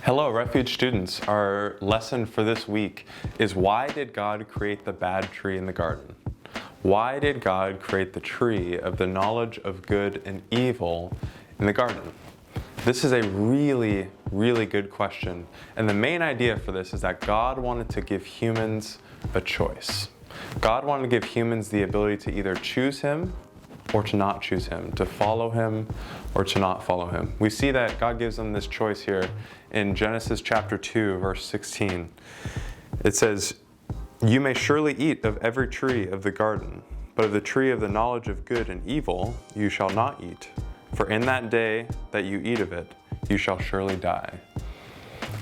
Hello, Refuge students. Our lesson for this week is why did God create the bad tree in the garden? Why did God create the tree of the knowledge of good and evil in the garden? This is a really, really good question. And the main idea for this is that God wanted to give humans a choice. God wanted to give humans the ability to either choose Him or to not choose Him, to follow Him or to not follow Him. We see that God gives them this choice here in Genesis chapter 2, verse 16. It says, "You may surely eat of every tree of the garden, but of the tree of the knowledge of good and evil you shall not eat. For in that day that you eat of it, you shall surely die."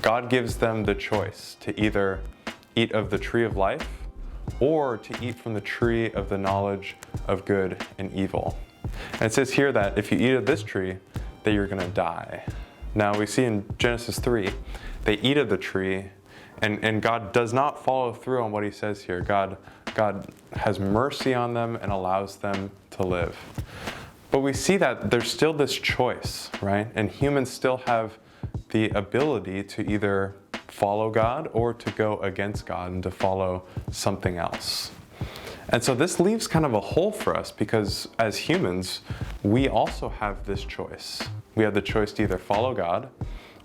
God gives them the choice to either eat of the tree of life or to eat from the tree of the knowledge of good and evil. And it says here that if you eat of this tree, that you're going to die. Now we see in Genesis 3, they eat of the tree, and God does not follow through on what He says here. God has mercy on them and allows them to live. But we see that there's still this choice, right? And humans still have the ability to either follow God or to go against God and to follow something else. And so this leaves kind of a hole for us because as humans, we also have this choice. We have the choice to either follow God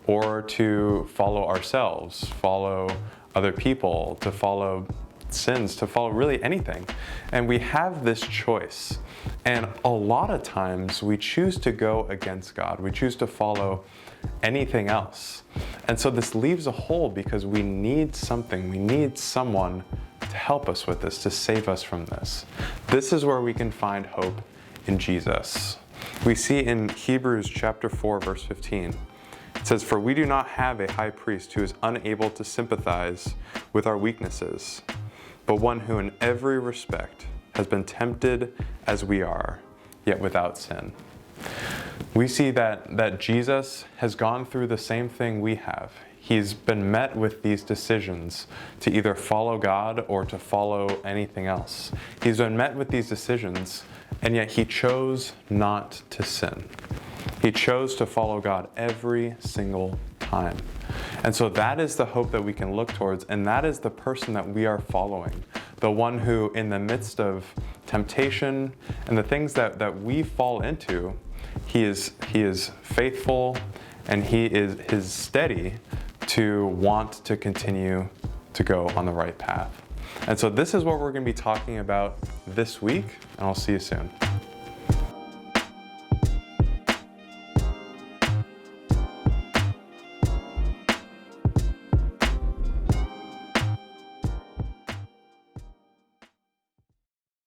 or to follow ourselves, follow other people, to follow sins, to follow really anything. And we have this choice. And a lot of times we choose to go against God. We choose to follow anything else. And so this leaves a hole because we need something. We need someone to help us with this, to save us from this. This is where we can find hope in Jesus. We see in Hebrews chapter 4, verse 15, it says, "For we do not have a high priest who is unable to sympathize with our weaknesses, but one who in every respect has been tempted as we are, yet without sin." We see that Jesus has gone through the same thing we have. He's been met with these decisions to either follow God or to follow anything else. He's been met with these decisions, and yet He chose not to sin. He chose to follow God every single time. And so that is the hope that we can look towards, and that is the person that we are following. The one who, in the midst of temptation and the things that we fall into, He is faithful and He is steady to want to continue to go on the right path. And so this is what we're going to be talking about this week, and I'll see you soon.